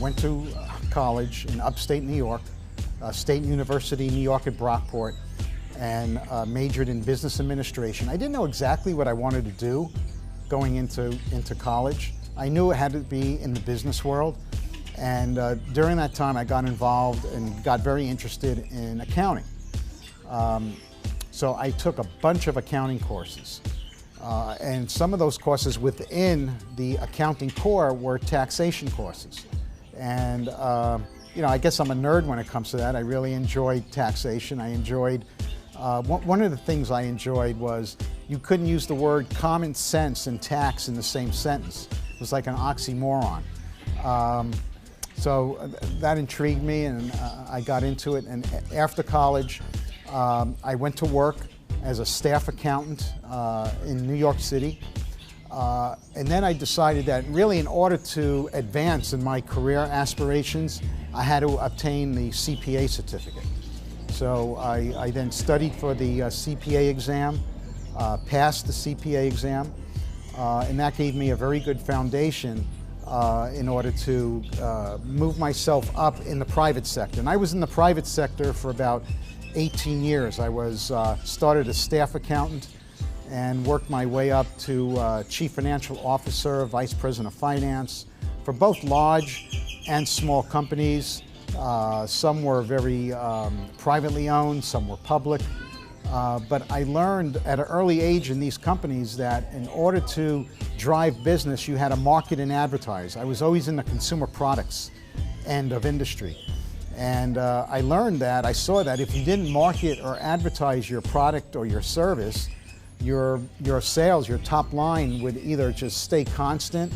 went to college in upstate New York, State University, New York at Brockport, and majored in business administration. I didn't know exactly what I wanted to do going into college. I knew it had to be in the business world, and during that time I got involved and got very interested in accounting. So I took a bunch of accounting courses, and some of those courses within the accounting core were taxation courses. And you know, I guess I'm a nerd when it comes to that. I really enjoyed taxation. I enjoyed, one of the things I enjoyed was you couldn't use the word common sense and tax in the same sentence. It was like an oxymoron. So that intrigued me, and I got into it. And after college, I went to work as a staff accountant in New York City. And then I decided that really in order to advance in my career aspirations, I had to obtain the CPA certificate. So I then studied for the CPA exam, passed the CPA exam, and that gave me a very good foundation in order to move myself up in the private sector. And I was in the private sector for about 18 years. I was started as staff accountant and worked my way up to Chief Financial Officer, Vice President of Finance for both large and small companies. Some were very privately owned, some were public. But I learned at an early age in these companies that in order to drive business, you had to market and advertise. I was always in the consumer products end of industry. And I learned that, I saw that if you didn't market or advertise your product or your service, your sales, your top line would either just stay constant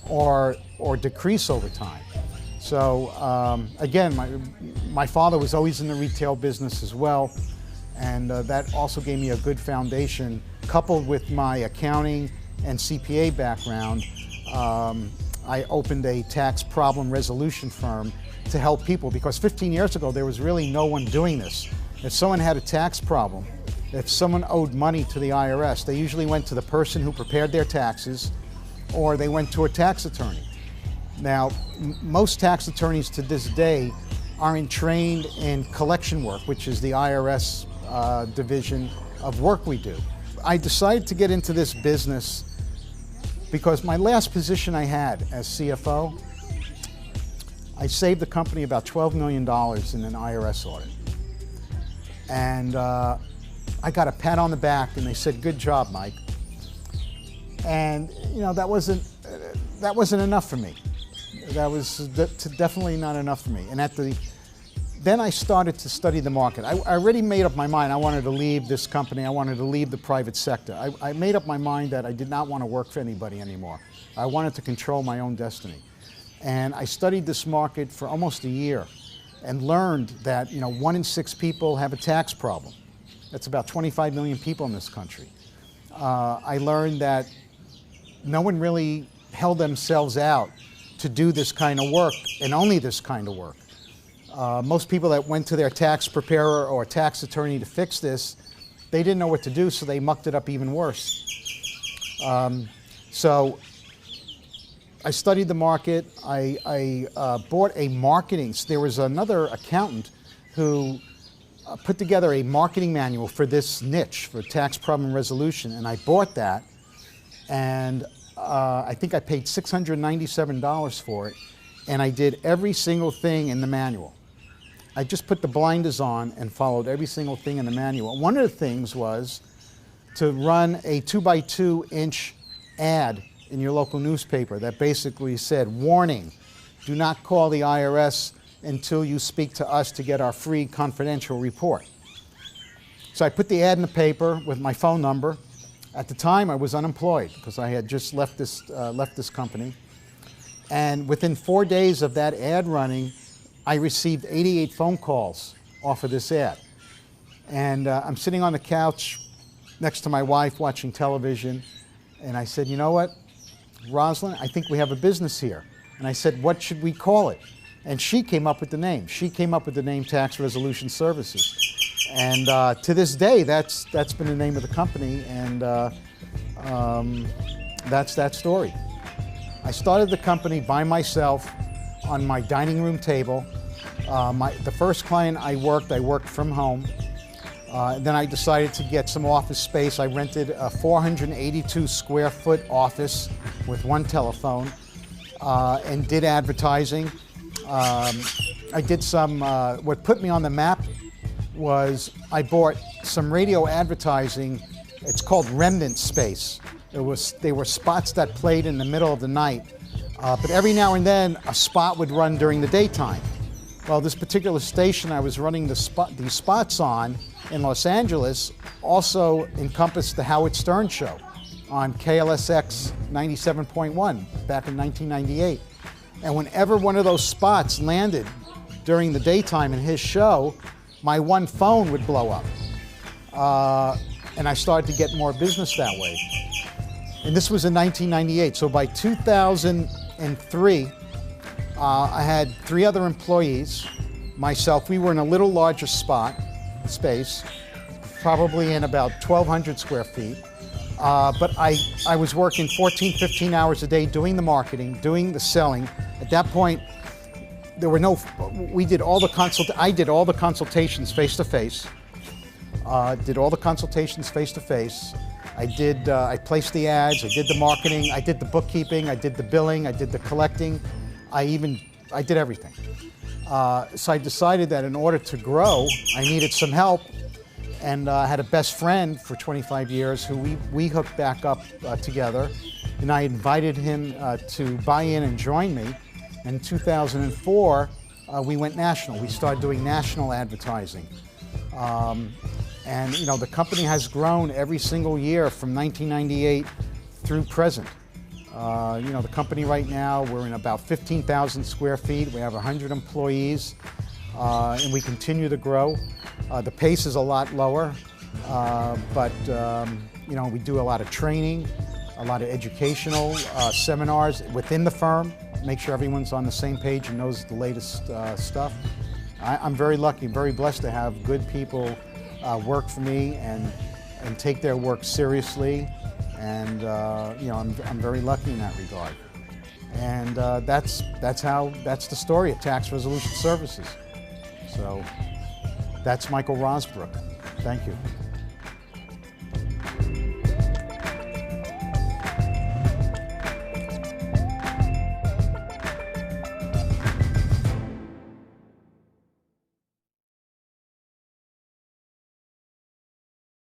or decrease over time. So again, my father was always in the retail business as well, and that also gave me a good foundation. Coupled with my accounting and CPA background, I opened a tax problem resolution firm to help people, because 15 years ago there was really no one doing this. If someone had a tax problem, if someone owed money to the IRS, they usually went to the person who prepared their taxes, or they went to a tax attorney. Now, most tax attorneys to this day aren't trained in collection work, which is the IRS division of work we do. I decided to get into this business because my last position I had as CFO, I saved the company about $12 million in an IRS audit. And I got a pat on the back, and they said, "Good job, Mike." And you know, that wasn't enough for me. That was definitely not enough for me. And then I started to study the market. I already made up my mind. I wanted to leave this company. I wanted to leave the private sector. I made up my mind that I did not want to work for anybody anymore. I wanted to control my own destiny. And I studied this market for almost a year and learned that, you know, 1 in 6 people have a tax problem. That's about 25 million people in this country. I learned that no one really held themselves out to do this kind of work, and only this kind of work. Most people that went to their tax preparer or tax attorney to fix this, they didn't know what to do, so they mucked it up even worse. So I studied the market. I bought a marketing. There was another accountant who put together a marketing manual for this niche, for tax problem resolution, and I bought that, and I think I paid $697 for it, and I did every single thing in the manual. I just put the blinders on and followed every single thing in the manual. One of the things was to run a 2x2-inch ad in your local newspaper that basically said, "Warning, do not call the IRS until you speak to us to get our free confidential report." So I put the ad in the paper with my phone number. At the time, I was unemployed because I had just left this company. And within 4 days of that ad running, I received 88 phone calls off of this ad. And I'm sitting on the couch next to my wife watching television, and I said, "You know what, Rosalind, I think we have a business here." And I said, "What should we call it?" And she came up with the name. She came up with the name Tax Resolution Services. And to this day, that's been the name of the company, and that's that story. I started the company by myself on my dining room table. The first client I worked from home. Then I decided to get some office space. I rented a 482 square foot office with one telephone and did advertising. I did some, what put me on the map was I bought some radio advertising. It's called remnant space. They were spots that played in the middle of the night, but every now and then a spot would run during the daytime. Well, this particular station I was running these spots on in Los Angeles also encompassed the Howard Stern Show on KLSX 97.1 back in 1998. And whenever one of those spots landed during the daytime in his show, my one phone would blow up. And I started to get more business that way. And this was in 1998. So by 2003, I had 3 other employees, myself. We were in a little larger space, probably in about 1,200 square feet. But I was working 14, 15 hours a day doing the marketing, doing the selling. At that point, there were no, I did all the consultations face-to-face. Did all the consultations face-to-face. I placed the ads, I did the marketing, I did the bookkeeping, I did the billing, I did the collecting. I did everything. So I decided that in order to grow, I needed some help, and I had a best friend for 25 years who we hooked back up together, and I invited him to buy in and join me. In 2004, we went national. We started doing national advertising. And you know, the company has grown every single year from 1998 through present. You know, the company right now, we're in about 15,000 square feet. We have 100 employees, and we continue to grow. The pace is a lot lower, but you know, we do a lot of training, a lot of educational seminars within the firm, make sure everyone's on the same page and knows the latest stuff. I'm very lucky, very blessed to have good people work for me and take their work seriously. And you know, I'm very lucky in that regard. And that's the story of Tax Resolution Services. So that's Michael Rozbruch. Thank you.